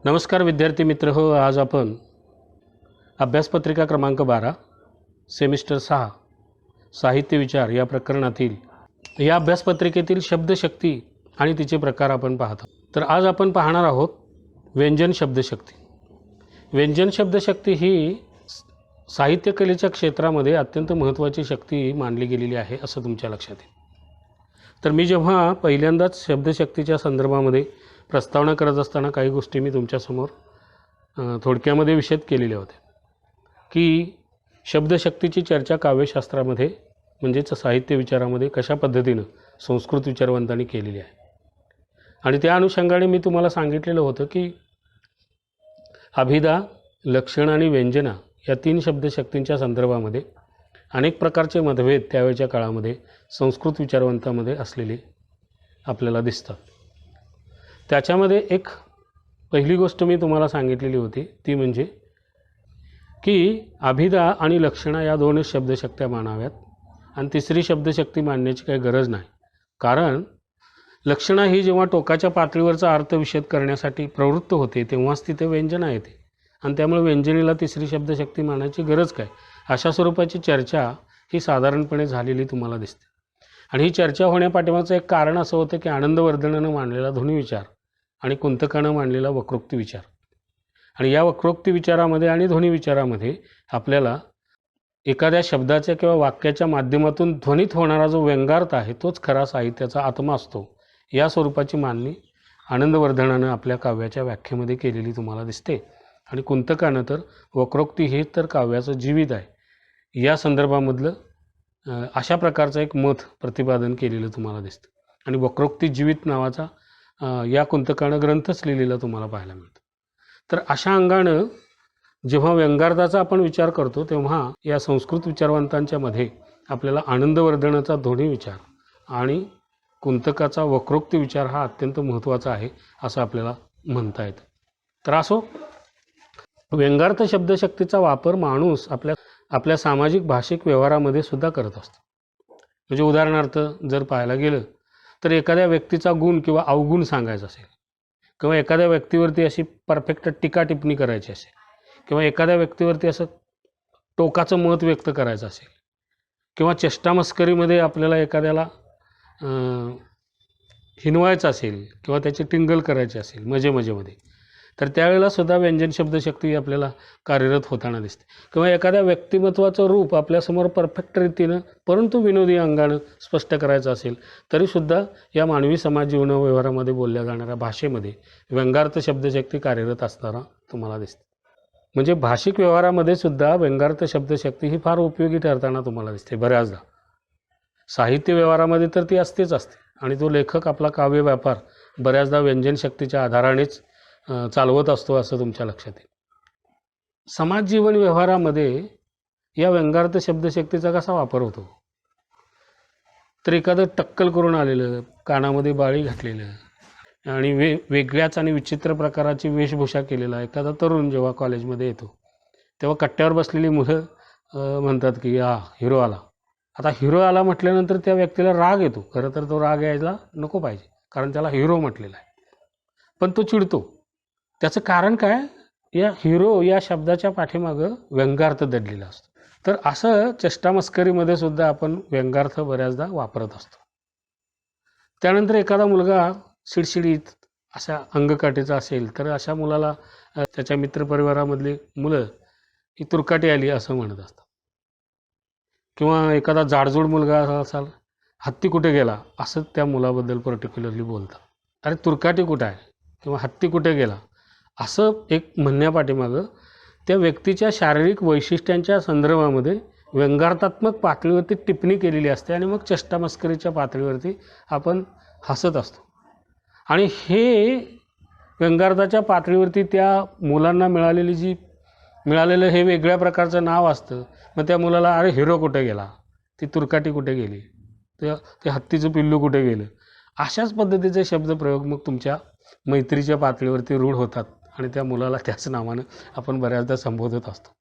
नमस्कार विद्यार्थी मित्र हो, आज आपण अभ्यासपत्रिका क्रमांक 12 सेमिस्टर 6 साहित्य विचार या प्रकरणातील या अभ्यासपत्रिकेतील शब्दशक्ती आणि तिचे प्रकार आपण पाहतो। तर आज आपण पाहणार आहोत व्यंजन शब्दशक्ती। व्यंजन शब्दशक्ती ही साहित्य कलेच्या क्षेत्रामध्ये अत्यंत महत्त्वाची शक्ती मानली गेलेली आहे असं तुमच्या लक्षात येईल। तर मी जेव्हा पहिल्यांदाच शब्दशक्तीच्या संदर्भामध्ये प्रस्तावना करत असताना काही गोष्टी मी तुमच्यासमोर थोडक्यामध्ये विशद केलेल्या होत्या की शब्दशक्तीची चर्चा काव्यशास्त्रामध्ये म्हणजेच साहित्य विचारामध्ये कशा पद्धतीनं संस्कृत विचारवंतांनी केलेली आहे। आणि त्या अनुषंगाने मी तुम्हाला सांगितलेलं होतं की अभिधा, लक्षण आणि व्यंजना या तीन शब्दशक्तींच्या संदर्भामध्ये अनेक प्रकारचे मतभेद त्यावेळच्या काळामध्ये संस्कृत विचारवंतांमध्ये असलेले आपल्याला दिसतात। त्याच्यामध्ये एक पहिली गोष्ट मी तुम्हाला सांगितलेली होती ती म्हणजे की अभिधा आणि लक्षणा या दोनच शब्दशक्त्या मानाव्यात आणि तिसरी शब्दशक्ती मानण्याची काही गरज नाही। कारण लक्षणा ही जेव्हा टोकाच्या पातळीवरचा अर्थ विशद करण्यासाठी प्रवृत्त होते तेव्हाच तिथे व्यंजना येते आणि त्यामुळे व्यंजनेला तिसरी शब्दशक्ती मानायची गरज काय, अशा स्वरूपाची चर्चा ही साधारणपणे झालेली तुम्हाला दिसते। आणि ही चर्चा होण्यापाठीमागचं एक कारण असं होतं की आनंदवर्धनानं मांडलेला ध्वनिविचार आणि कुंतकानं मांडलेला वक्रोक्ती विचार, आणि या वक्रोक्ती विचारामध्ये आणि ध्वनी विचारामध्ये आपल्याला एखाद्या शब्दाच्या किंवा वाक्याच्या माध्यमातून ध्वनित होणारा जो व्यंगार्थ आहे तोच खरा साहित्याचा आत्मा असतो, या स्वरूपाची मांडणी आनंदवर्धनानं आपल्या काव्याच्या व्याख्येमध्ये केलेली तुम्हाला दिसते। आणि कुंतकानं तर वक्रोक्ती हे तर काव्याचं जीवित आहे या संदर्भामधलं अशा प्रकारचं एक मत प्रतिपादन केलेलं तुम्हाला दिसतं। आणि वक्रोक्ती जीवित नावाचा या कुंतकानं ग्रंथच लिहिलेला तुम्हाला पाहायला मिळतो। तर अशा अंगानं जेव्हा व्यंगार्थाचा आपण विचार करतो तेव्हा या संस्कृत विचारवंतांच्या मध्ये आपल्याला आनंदवर्धनाचा ध्वनी विचार आणि कुंतकाचा वक्रोक्ती विचार हा अत्यंत महत्त्वाचा आहे असं आपल्याला म्हणता येतं। तर असो, व्यंगार्थ शब्दशक्तीचा वापर माणूस आपल्या सामाजिक भाषिक व्यवहारामध्ये सुद्धा करत असतो। म्हणजे उदाहरणार्थ जर पाहायला गेलं तर एखाद्या व्यक्तीचा गुण किंवा अवगुण सांगायचा असेल किंवा एखाद्या व्यक्तीवरती अशी परफेक्ट टीका टिप्पणी करायची असेल किंवा एखाद्या व्यक्तीवरती असं टोकाचं मत व्यक्त करायचं असेल किंवा चेष्टामस्करीमध्ये आपल्याला एखाद्याला हिनवायचं असेल किंवा त्याची टिंगल करायची असेल मजेमध्ये, तर त्यावेळेला सुद्धा व्यंजन शब्दशक्ती आपल्याला कार्यरत होताना दिसते। किंवा एखाद्या व्यक्तिमत्वाचं रूप आपल्यासमोर परफेक्ट रीतीनं परंतु विनोदी अंगानं स्पष्ट करायचं असेल तरीसुद्धा या मानवी समाज जीवन व्यवहारामध्ये बोलल्या जाणाऱ्या भाषेमध्ये व्यंगार्थ शब्दशक्ती कार्यरत असताना तुम्हाला दिसते। म्हणजे भाषिक व्यवहारामध्ये सुद्धा व्यंगार्थ शब्दशक्ती ही फार उपयोगी ठरताना तुम्हाला दिसते बऱ्याचदा। साहित्य व्यवहारामध्ये तर ती असते आणि तो लेखक आपला काव्य व्यापार बऱ्याचदा व्यंजन शक्तीच्या आधारानेच चालवत असतो असं तुमच्या लक्षात येईल। समाज जीवन व्यवहारामध्ये या व्यंगार्थ शब्दशक्तीचा कसा वापर होतो, तर एखादं टक्कल करून आलेलं, कानामध्ये बाळी घातलेलं आणि वेगळ्याच आणि विचित्र प्रकाराची वेशभूषा केलेला एखादा तरुण जेव्हा कॉलेजमध्ये येतो तेव्हा कट्ट्यावर बसलेली मुलं म्हणतात की हिरो आला। आता हिरो आला म्हटल्यानंतर त्या व्यक्तीला राग येतो। खरं तर तो राग यायला नको पाहिजे, कारण त्याला हिरो म्हटलेला आहे, पण तो चिडतो। त्याचं कारण काय, या हिरो या शब्दाच्या पाठीमागं व्यंगार्थ दडलेला असतो। तर असं चेष्टामस्करीमध्ये सुद्धा आपण व्यंगार्थ बऱ्याचदा वापरत असतो। त्यानंतर एखादा मुलगा शिडशिडीत अशा अंगकाठीचा असेल तर अशा मुलाला त्याच्या मित्रपरिवारामधली मुलं ही तुरकाटी आली असं म्हणत असतात। किंवा एखादा जाडजूड मुलगा असाल, हत्ती कुठे गेला असं त्या मुलाबद्दल पर्टिक्युलरली बोलतात। अरे तुरकाटी कुठं आहे किंवा हत्ती कुठे गेला असं एक म्हणण्यापाठीमागं त्या व्यक्तीच्या शारीरिक वैशिष्ट्यांच्या संदर्भामध्ये व्यंगार्थात्मक पातळीवरती टिप्पणी केलेली असते आणि मग चेष्टामस्करीच्या पातळीवरती आपण हसत असतो। आणि हे व्यंगार्थाच्या पातळीवरती त्या मुलांना मिळालेलं हे वेगळ्या प्रकारचं नाव असतं। मग त्या मुलाला अरे हिरो कुठे गेला, ती तुरकाटी कुठे गेली, ते हत्तीचं पिल्लू कुठे गेलं, अशाच पद्धतीचे शब्दप्रयोग मग तुमच्या मैत्रीच्या पातळीवरती रूढ होतात आणि त्या मुलाला त्याच नावानं आपण बऱ्याचदा संबोधत असतो।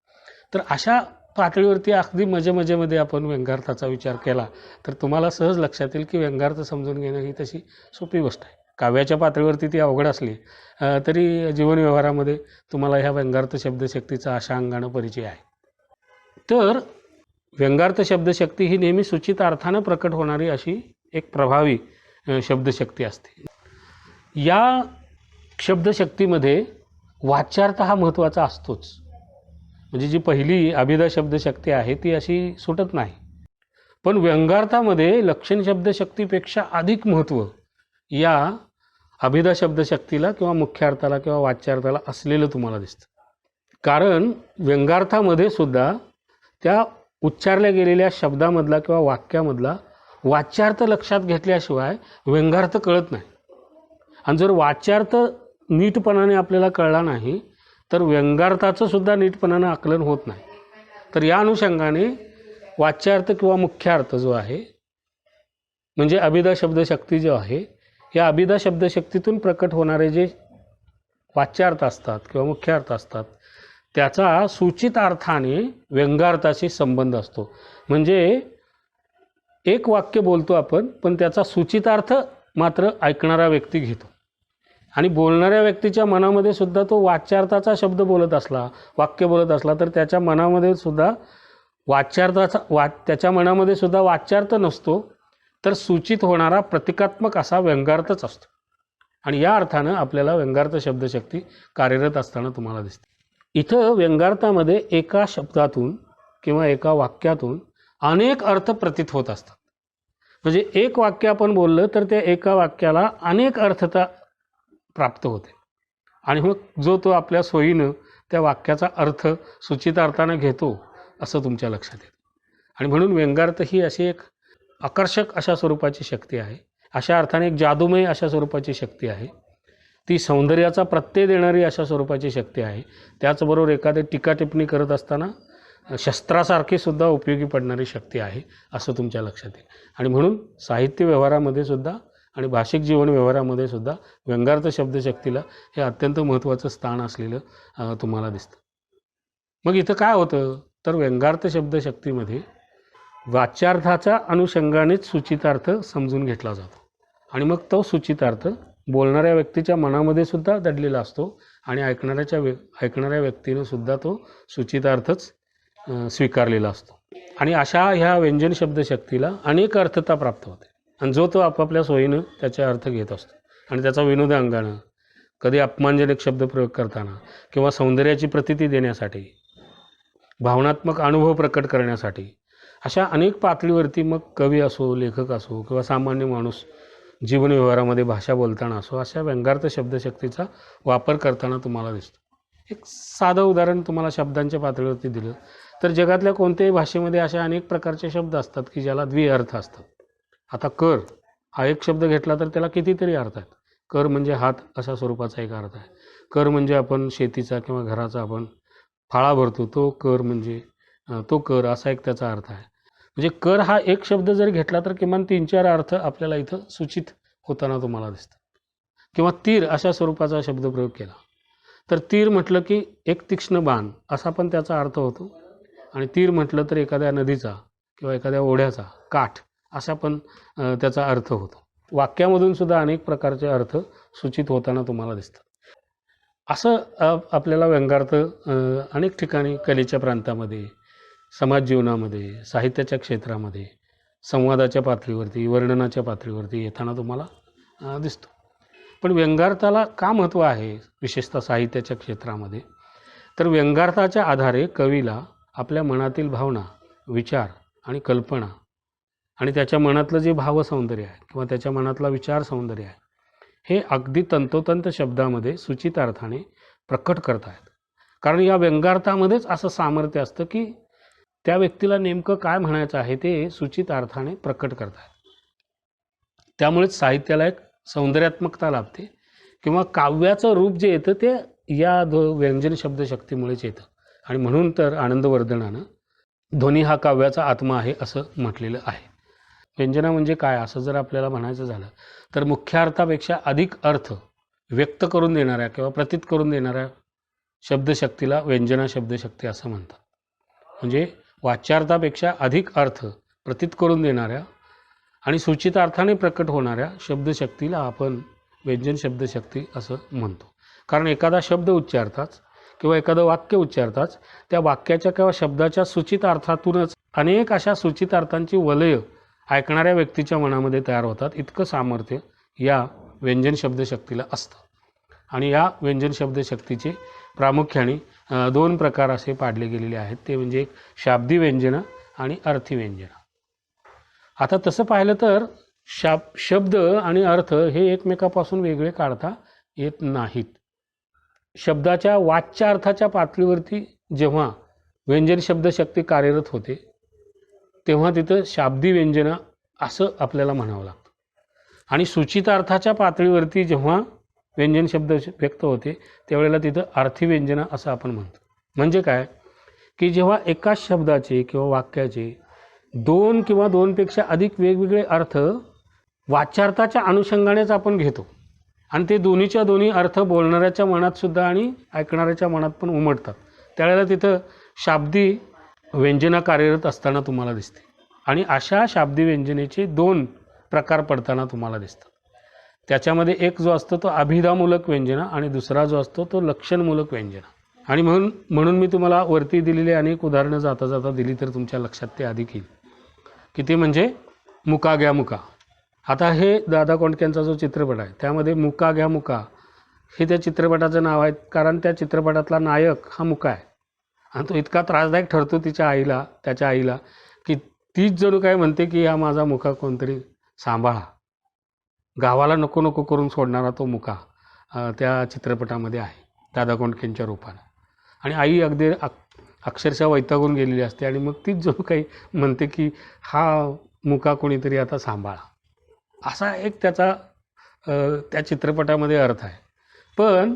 तर अशा पातळीवरती अगदी मजेमध्ये आपण व्यंगार्थाचा विचार केला तर तुम्हाला सहज लक्षात येईल की व्यंगार्थ समजून घेणं ही तशी सोपी गोष्ट आहे। काव्याच्या पातळीवरती ती अवघड असली तरी जीवन व्यवहारामध्ये तुम्हाला ह्या व्यंगार्थ शब्दशक्तीचा अशा अंगानं परिचय आहे. तर व्यंगार्थ शब्दशक्ती ही नेहमी सूचित अर्थानं प्रकट होणारी अशी एक प्रभावी शब्दशक्ती असते. या शब्दशक्तीमध्ये वाच्यार्थ हा महत्त्वाचा असतोच. म्हणजे जी पहिली अभिधा शब्दशक्ती आहे ती अशी सुटत नाही. पण व्यंगार्थामध्ये लक्षण शब्दशक्तीपेक्षा अधिक महत्त्व या अभिधा शब्दशक्तीला किंवा मुख्य अर्थाला किंवा वाच्यार्थाला असलेलं तुम्हाला दिसतं. कारण व्यंगार्थामध्ये सुद्धा त्या उच्चारल्या गेलेल्या शब्दामधला किंवा वाक्यामधला वाच्यार्थ लक्षात घेतल्याशिवाय व्यंगार्थ कळत नाही. आणि जर वाच्यार्थ नीटपणाने आपल्याला कळला नाही तर व्यंगार्थाचं सुद्धा नीटपणानं आकलन होत नाही. तर या अनुषंगाने वाच्यार्थ किंवा मुख्यार्थ जो आहे म्हणजे अभिधा शब्दशक्ती जो आहे, या अभिधा शब्दशक्तीतून प्रकट होणारे जे वाच्यार्थ असतात किंवा मुख्यार्थ असतात त्याचा सूचित अर्थाने व्यंगार्थाशी संबंध असतो. म्हणजे एक वाक्य बोलतो आपण, पण त्याचा सूचितार्थ मात्र ऐकणारा व्यक्ती घेतो. आणि बोलणाऱ्या व्यक्तीच्या मनामध्ये सुद्धा तो वाच्यार्थाचा शब्द बोलत असला, वाक्य बोलत असला तर त्याच्या मनामध्ये सुद्धा त्याच्या मनामध्ये सुद्धा वाच्यार्थ नसतो, तर सूचित होणारा प्रतिकात्मक असा व्यंगार्थच असतो. आणि या अर्थानं आपल्याला व्यंगार्थ शब्दशक्ती कार्यरत असताना तुम्हाला दिसते. इथं व्यंगार्थामध्ये एका शब्दातून किंवा एका वाक्यातून अनेक अर्थ प्रतीत होत असतात. म्हणजे एक वाक्य आपण बोललं तर त्या एका वाक्याला अनेक अर्थता प्राप्त होते आणि मग जो तो आपल्या सोयीनं त्या वाक्याचा अर्थ सूचित अर्थानं घेतो असं तुमच्या लक्षात येतं. आणि म्हणून व्यंगार्थ ही अशी एक आकर्षक अशा स्वरूपाची शक्ती आहे. अशा अर्थाने एक जादूमय अशा स्वरूपाची शक्ती आहे. ती सौंदर्याचा प्रत्यय देणारी अशा स्वरूपाची शक्ती आहे. त्याचबरोबर एखादी टीका टिप्पणी करत असताना शस्त्रासारखी सुद्धा उपयोगी पडणारी शक्ती आहे असं तुमच्या लक्षात येईल. आणि म्हणून साहित्य व्यवहारामध्ये सुद्धा आणि भाषिक जीवन व्यवहारामध्ये सुद्धा व्यंगार्थ शब्दशक्तीला हे अत्यंत महत्त्वाचं स्थान असलेलं तुम्हाला दिसतं. मग इथं काय होतं तर व्यंगार्थ शब्दशक्तीमध्ये वाच्यार्थाच्या अनुषंगानेच सूचितार्थ समजून घेतला जातो आणि मग तो सूचितार्थ बोलणाऱ्या व्यक्तीच्या मनामध्ये सुद्धा दडलेला असतो आणि ऐकणाऱ्या व्यक्तीनं सुद्धा तो सूचितार्थच स्वीकारलेला असतो. आणि अशा ह्या व्यंजन शब्दशक्तीला अनेक अर्थता प्राप्त होते आणि जो तो आपापल्या सोयीनं त्याचे अर्थ घेत असतो. आणि त्याचा विनोदी अंगानं, कधी अपमानजनक शब्दप्रयोग करताना किंवा सौंदर्याची प्रतीती देण्यासाठी, भावनात्मक अनुभव प्रकट करण्यासाठी अशा अनेक पातळीवरती मग कवी असो, लेखक असो किंवा सामान्य माणूस जीवन व्यवहारामध्ये भाषा बोलताना असो अशा व्यंगार्थ शब्दशक्तीचा वापर करताना तुम्हाला दिसतो. एक साधं उदाहरण तुम्हाला शब्दांच्या पातळीवरती दिलं तर जगातल्या कोणत्याही भाषेमध्ये अशा अनेक प्रकारचे शब्द असतात की ज्याला द्विअर्थ असतात. आता कर हा एक शब्द घेतला तर त्याला कितीतरी अर्थ आहेत. कर म्हणजे हात अशा स्वरूपाचा एक अर्थ आहे. कर म्हणजे आपण शेतीचा किंवा घराचा आपण फाळा भरतो तो कर म्हणजे तो कर असा एक त्याचा अर्थ आहे. म्हणजे कर हा एक शब्द जर घेतला तर किमान 3-4 अर्थ आपल्याला इथं सूचित होताना तुम्हाला दिसतं. किंवा तीर अशा स्वरूपाचा शब्दप्रयोग केला तर तीर म्हटलं की एक तीक्ष्ण बाण असा पण त्याचा अर्थ होतो. आणि तीर म्हटलं तर एखाद्या नदीचा किंवा एखाद्या ओढ्याचा काठ असा पण त्याचा अर्थ होतो. वाक्यामधून सुद्धा अनेक प्रकारचे अर्थ सूचित होताना तुम्हाला दिसतात. असं आपल्याला व्यंगार्थ अनेक ठिकाणी कलेच्या प्रांतामध्ये, समाज जीवनामध्ये, साहित्याच्या क्षेत्रामध्ये, संवादाच्या पातळीवरती, वर्णनाच्या पातळीवरती येताना तुम्हाला दिसतो. पण व्यंगार्थाला का महत्त्व आहे विशेषतः साहित्याच्या क्षेत्रामध्ये तर व्यंगार्थाच्या आधारे कवीला आपल्या मनातील भावना, विचार आणि कल्पना आणि त्याच्या मनातलं जे भावसौंदर्य आहे किंवा त्याच्या मनातला विचार सौंदर्य आहे हे अगदी तंतोतंत शब्दामध्ये सूचित अर्थाने प्रकट करतायत. कारण या व्यंगार्थामध्येच असं सामर्थ्य असतं की त्या व्यक्तीला नेमकं काय म्हणायचं आहे ते सूचित अर्थाने प्रकट करतायत. त्यामुळेच साहित्याला एक सौंदर्यात्मकता लाभते किंवा काव्याचं रूप जे येतं ते या व्यंजन शब्दशक्तीमुळेच येतं. आणि म्हणून तर आनंदवर्धनानं ध्वनी हा काव्याचा आत्मा आहे असं म्हटलेलं आहे. व्यंजना म्हणजे काय असं जर आपल्याला म्हणायचं झालं तर मुख्य अर्थापेक्षा अधिक अर्थ व्यक्त करून देणाऱ्या किंवा प्रतीत करून देणाऱ्या शब्दशक्तीला व्यंजना शब्दशक्ती असं म्हणतात. म्हणजे वाच्यार्थापेक्षा अधिक अर्थ प्रतीत करून देणाऱ्या आणि सूचित अर्थाने प्रकट होणाऱ्या शब्दशक्तीला आपण व्यंजन शब्दशक्ती असं म्हणतो. कारण एखादा शब्द उच्चारताच किंवा एखादं वाक्य उच्चारताच त्या वाक्याच्या किंवा शब्दाच्या सूचित अर्थातूनच अनेक अशा सूचित अर्थांची वलय ऐकणाऱ्या व्यक्तीच्या मनामध्ये तयार होतात. इतकं सामर्थ्य या व्यंजन शब्दशक्तीला असतं. आणि या व्यंजन शब्दशक्तीचे प्रामुख्याने 2 प्रकार असे पाडले गेलेले आहेत. ते म्हणजे एक शाब्दी व्यंजनं आणि अर्थी व्यंजनं. आता तसं पाहिलं तर शब्द आणि अर्थ हे एकमेकापासून वेगळे काढता येत नाहीत. शब्दाच्या वाच्य अर्थाच्या पातळीवरती जेव्हा व्यंजन शब्दशक्ती कार्यरत होते तेव्हा तिथं शाब्दी व्यंजनं असं आपल्याला म्हणावं लागतं. आणि सूचित अर्थाच्या पातळीवरती जेव्हा व्यंजन शब्द व्यक्त होते त्यावेळेला तिथं अर्थी व्यंजनं असं आपण म्हणतो. म्हणजे काय की जेव्हा एकाच शब्दाचे किंवा वाक्याचे 2 किंवा 2पेक्षा अधिक वेगवेगळे अर्थ वाच्यार्थाच्या अनुषंगानेच आपण घेतो आणि ते दोन्हीच्या दोन्ही अर्थ बोलणाऱ्याच्या मनात सुद्धा आणि ऐकणाऱ्याच्या मनात पण उमटतात, त्यावेळेला तिथं शाब्दी व्यंजना कार्यरत असताना तुम्हाला दिसते. आणि अशा शाब्दी व्यंजनेचे 2 प्रकार पडताना तुम्हाला दिसतात. त्याच्यामध्ये एक जो असतो तो अभिधामूलक व्यंजना आणि दुसरा जो असतो तो लक्षणमूलक व्यंजना. आणि म्हणून मी तुम्हाला वरती दिलेली अनेक उदाहरणं जाता जाता दिली तर तुमच्या लक्षात ते अधिक येईल की ते म्हणजे मुका घ्या मुका. आता हे दादा कोंडकेंचा जो चित्रपट आहे त्यामध्ये मुका घ्या मुका हे त्या चित्रपटाचं नाव आहे, कारण त्या चित्रपटातला नायक हा मुका आहे आणि तो इतका त्रासदायक ठरतो त्याच्या आईला की तीच जणू काय म्हणते की हा माझा मुका कोणतरी सांभाळा. गावाला नको नको करून सोडणारा तो मुका त्या चित्रपटामध्ये आहे दादा कोंडकेंच्या रूपानं. आणि आई अगदी अक्षरशः वैतागून गेलेली असते आणि मग तीच जणू काही म्हणते की हा मुका कोणीतरी आता सांभाळा. असा एक त्याचा त्या चित्रपटामध्ये अर्थ आहे. पण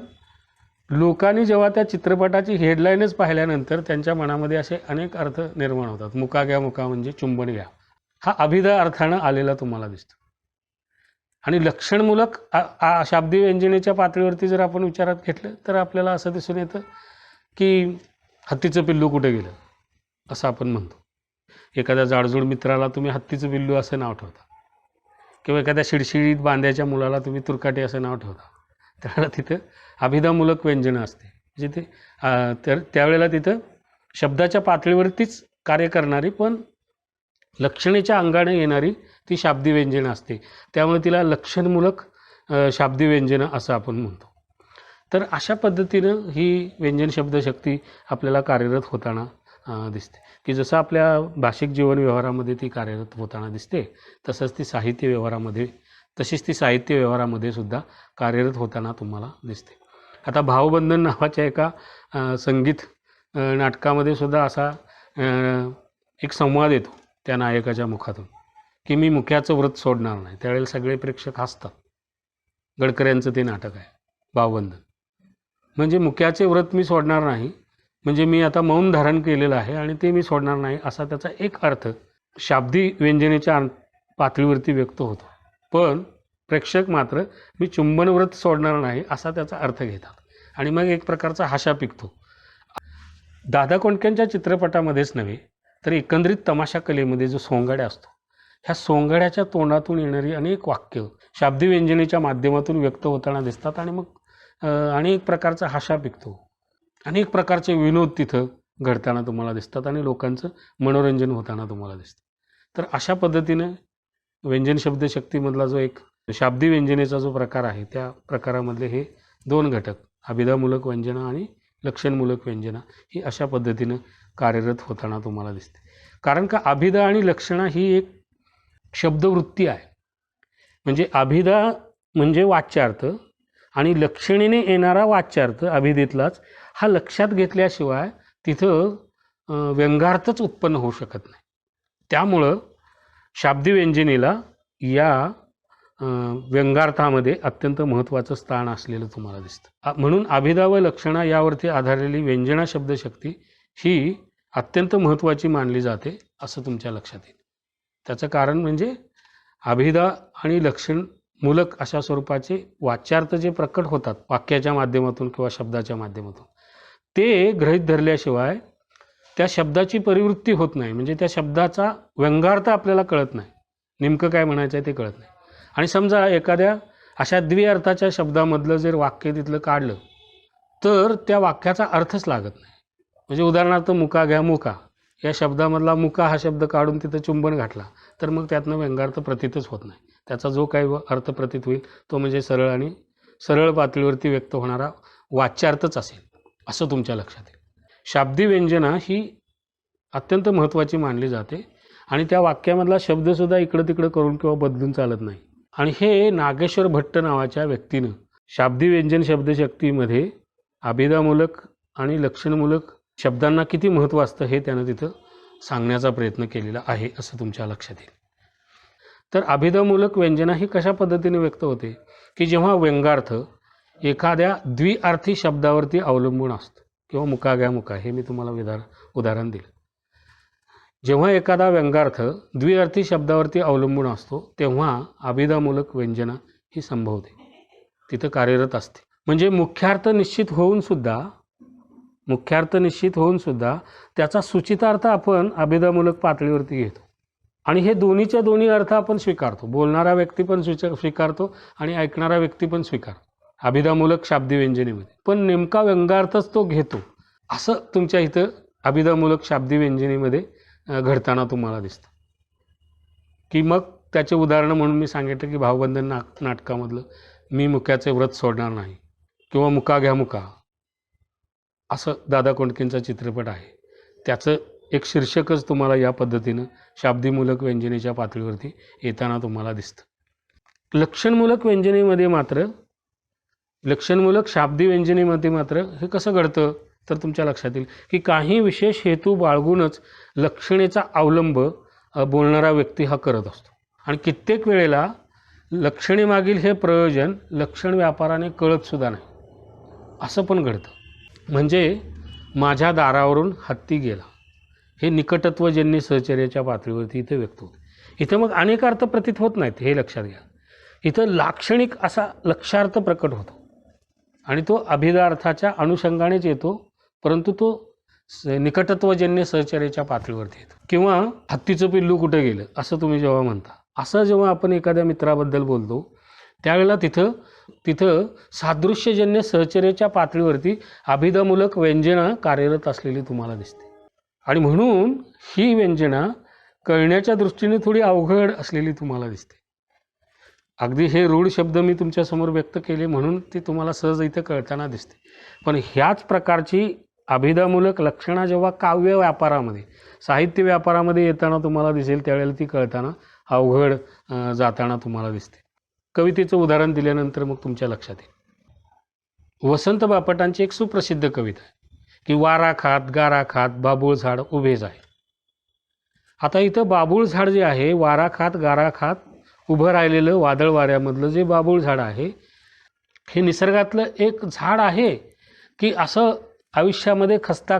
लोकांनी जेव्हा त्या चित्रपटाची हेडलाईनच पाहिल्यानंतर त्यांच्या मनामध्ये असे अनेक अर्थ निर्माण होतात. मुका घ्या मुका म्हणजे चुंबन घ्या हा अभिधा अर्थानं आलेला तुम्हाला दिसतो. आणि लक्षणमूलक शाब्दी व्यंजनेच्या पातळीवरती जर आपण विचारात घेतलं तर आपल्याला असं दिसून येतं की हत्तीचं पिल्लू कुठे गेलं असं आपण म्हणतो. एखाद्या जाडजूड मित्राला तुम्ही हत्तीचं पिल्लू असं नाव ठेवता किंवा एखाद्या शिडशिडीत बांध्याच्या मुलाला तुम्ही तुरकाटे असं नाव ठेवता. त्यावेळेला तिथं अभिधामूलक व्यंजनं असते. म्हणजे ते त्यावेळेला तिथं शब्दाच्या पातळीवरतीच कार्य करणारी पण लक्षणेच्या अंगाने येणारी ती शाब्दी व्यंजनं असते. त्यामुळे तिला लक्षणमूलक शाब्दी व्यंजनं असं आपण म्हणतो. तर अशा पद्धतीनं ही व्यंजन शब्दशक्ती आपल्याला कार्यरत होताना दिसते की जसं आपल्या भाषिक जीवन व्यवहारामध्ये ती कार्यरत होताना दिसते तशीच ती साहित्य व्यवहारामध्ये सुद्धा कार्यरत होताना तुम्हाला दिसते. आता भावबंधन नावाच्या एका संगीत नाटकामध्ये सुद्धा असा एक संवाद येतो त्या नायकाच्या मुखातून की मी मुख्याचं व्रत सोडणार नाही. त्यावेळेला सगळे प्रेक्षक हसतात. गडकऱ्यांचं ते नाटक आहे भावबंधन. म्हणजे मुख्याचे व्रत मी सोडणार नाही म्हणजे मी आता मौन धारण केलेलं आहे आणि ते मी सोडणार नाही असा त्याचा एक अर्थ शाब्दी व्यंजनेच्या पातळीवरती व्यक्त होतो. पण प्रेक्षक मात्र मी चुंबन व्रत सोडणार नाही असा त्याचा अर्थ घेतात आणि मग एक प्रकारचा हाशा पिकतो. दादा कोंडकेंच्या चित्रपटामध्येच नव्हे तर एकंदरीत तमाशा कलेमध्ये जो सोंगाड्या असतो ह्या सोंगाड्याच्या तोंडातून येणारी अनेक वाक्य शाब्दी व्यंजनेच्या माध्यमातून व्यक्त होताना दिसतात आणि मग अनेक प्रकारचा हाशा पिकतो. अनेक प्रकारचे विनोद तिथं घडताना तुम्हाला दिसतात आणि लोकांचं मनोरंजन होताना तुम्हाला दिसतं. तर अशा पद्धतीनं व्यंजन शब्दशक्तीमधला जो एक शाब्दी व्यंजनेचा जो प्रकार आहे त्या प्रकारामधले हे 2 घटक अभिधामूलक व्यंजना आणि लक्षणमूलक व्यंजना ही अशा पद्धतीनं कार्यरत होताना तुम्हाला दिसते. कारण का अभिधा आणि लक्षणा ही एक शब्दवृत्ती आहे. म्हणजे अभिधा म्हणजे वाच्यार्थ आणि लक्षणेने येणारा वाच्यार्थ अभिधेतलाच हा लक्षात घेतल्याशिवाय तिथं व्यंगार्थच उत्पन्न होऊ शकत नाही. त्यामुळं शाब्दी व्यंजनेला या व्यंगार्थामध्ये अत्यंत महत्त्वाचं स्थान असलेलं तुम्हाला दिसतं. म्हणून अभिधा व लक्षणा यावरती आधारलेली व्यंजना शब्दशक्ती ही अत्यंत महत्त्वाची मानली जाते असं तुमच्या लक्षात येईल. त्याचं कारण म्हणजे अभिधा आणि लक्षणमूलक अशा स्वरूपाचे वाच्यार्थ जे प्रकट होतात वाक्याच्या माध्यमातून किंवा शब्दाच्या माध्यमातून ते गृहीत धरल्याशिवाय त्या शब्दाची परिवृत्ती होत नाही. म्हणजे त्या शब्दाचा व्यंगार्थ आपल्याला कळत नाही, नेमकं काय म्हणायचं आहे ते कळत नाही. आणि समजा एखाद्या अशा द्विअर्थाच्या शब्दामधलं जर वाक्य तिथलं काढलं तर त्या वाक्याचा अर्थच लागत नाही. म्हणजे उदाहरणार्थ मुका घ्या मुका या शब्दामधला मुका हा शब्द काढून तिथं चुंबन घातला तर मग त्यातनं व्यंगार्थ प्रतीतच होत नाही. त्याचा जो काही अर्थ प्रतीत होईल तो म्हणजे सरळ पातळीवरती व्यक्त होणारा वाच्यार्थच असेल असं तुमच्या लक्षात येईल. शाब्दी व्यंजना ही अत्यंत महत्त्वाची मानली जाते आणि त्या वाक्यामधला शब्दसुद्धा इकडं तिकडं करून किंवा बदलून चालत नाही. आणि हे नागेश्वर भट्ट नावाच्या व्यक्तीनं शाब्दी व्यंजन शब्दशक्तीमध्ये अभिधामूलक आणि लक्षणमूलक शब्दांना किती महत्त्व असतं हे त्यानं तिथं सांगण्याचा प्रयत्न केलेला आहे असं तुमच्या लक्षात येईल. तर अभिधामूलक व्यंजना ही कशा पद्धतीने व्यक्त होते की जेव्हा व्यंगार्थ एखाद्या द्विअर्थी शब्दावरती अवलंबून असतो किंवा मुका घ्या मुका हे मी तुम्हाला उदाहरण दिलं. जेव्हा एखादा व्यंगार्थ द्विअर्थी शब्दावरती अवलंबून असतो तेव्हा अभिधामूलक व्यंजना ही संभवते, तिथं कार्यरत असते. म्हणजे मुख्यार्थ निश्चित होऊन सुद्धा त्याचा सूचितार्थ आपण अभिधामूलक पातळीवरती घेतो आणि हे दोन्हीच्या दोन्ही अर्थ आपण स्वीकारतो. बोलणारा व्यक्ती पण स्वीकारतो आणि ऐकणारा व्यक्ती पण स्वीकारतो अभिधामूलक शाब्दी व्यंजनेमध्ये. पण नेमका व्यंगार्थच तो घेतो असं तुमच्या इथं अभिधामूलक शाब्दी व्यंजनेमध्ये घडताना तुम्हाला दिसतं. की मग त्याचे उदाहरण म्हणून मी सांगितलं की भावबंधन नाटकामधलं मी मुक्याचे व्रत सोडणार नाही किंवा मुका घ्या मुका असं दादा कोंडकेंचा चित्रपट आहे. त्याचं एक शीर्षकच तुम्हाला या पद्धतीनं शाब्दीमूलक व्यंजनेच्या पातळीवरती येताना तुम्हाला दिसतं. लक्षणमूलक शाब्दी व्यंजनेमध्ये मात्र हे कसं घडतं तर तुमच्या लक्षात येईल की काही विशेष हेतू बाळगूनच लक्षणेचा अवलंब बोलणारा व्यक्ती हा करत असतो आणि कित्येक वेळेला लक्षणेमागील हे प्रयोजन लक्षण व्यापाराने कळतसुद्धा नाही असं पण घडतं. म्हणजे माझ्या दारावरून हत्ती गेला हे निकटत्वजन्य सहचर्याच्या पातळीवरती इथे व्यक्त होतं. इथं मग अनेक अर्थ प्रतीत होत नाहीत हे लक्षात घ्या. इथं लाक्षणिक असा लक्षार्थ प्रकट होतो आणि तो अभिधार्थाच्या अनुषंगानेच येतो, परंतु तो निकटत्वजन्य सहचर्याच्या पातळीवरती येतो. किंवा हत्तीचं पिल्लू कुठं गेलं असं तुम्ही जेव्हा म्हणता, असं जेव्हा आपण एखाद्या मित्राबद्दल बोलतो त्यावेळेला तिथं सादृश्यजन्य सहचर्याच्या पातळीवरती अभिधामूलक व्यंजना कार्यरत असलेली तुम्हाला दिसते. आणि म्हणून ही व्यंजना कळण्याच्या दृष्टीने थोडी अवघड असलेली तुम्हाला दिसते. अगदी हे रूढ शब्द मी तुमच्यासमोर व्यक्त केले म्हणून ती तुम्हाला सहज इथं कळताना दिसते. पण ह्याच प्रकारची अभिधामूलक लक्षणा जेव्हा काव्य व्यापारामध्ये साहित्य व्यापारामध्ये येताना तुम्हाला दिसेल त्यावेळेला ती कळताना अवघड जाताना तुम्हाला दिसते. कवितेचं उदाहरण दिल्यानंतर मग तुमच्या लक्षात येईल. वसंत बापटांची एक सुप्रसिद्ध कविता आहे की वारा खात गारा खात बाबूळ झाड उभे जाय. आता इथं बाबूळ झाड जे आहे वारा खात गारा खात उभं राहिलेलं वादळ वाऱ्यामधलं जे बाबूळ झाड आहे हे निसर्गातलं एक झाड आहे की असं आयुष्यामध्ये खस्ता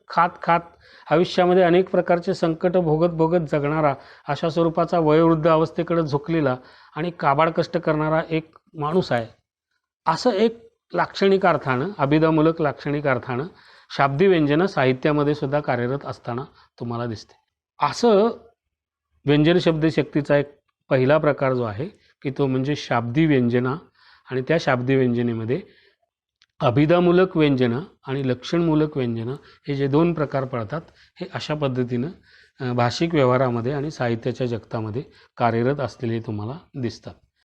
खात आयुष्यामध्ये अनेक प्रकारचे संकट भोगत जगणारा अशा स्वरूपाचा वयोवृद्ध अवस्थेकडे झुकलेला आणि काबाड कष्ट करणारा एक माणूस आहे असं एक लाक्षणिक अर्थानं अभिधामूलक लाक्षणिक अर्थानं शाब्दी व्यंजना साहित्यामध्ये सुद्धा कार्यरत असताना तुम्हाला दिसते. असं व्यंजन शब्दशक्तीचा एक पहिला प्रकार जो आहे की तो म्हणजे शाब्दी व्यंजना आणि त्या शाब्दी व्यंजनेमध्ये अभिधामूलक व्यंजना आणि लक्षणमूलक व्यंजना हे जे दोन प्रकार पडतात हे अशा पद्धतीनं भाषिक व्यवहारामध्ये आणि साहित्याच्या जगतामध्ये कार्यरत असलेले तुम्हाला दिसतात.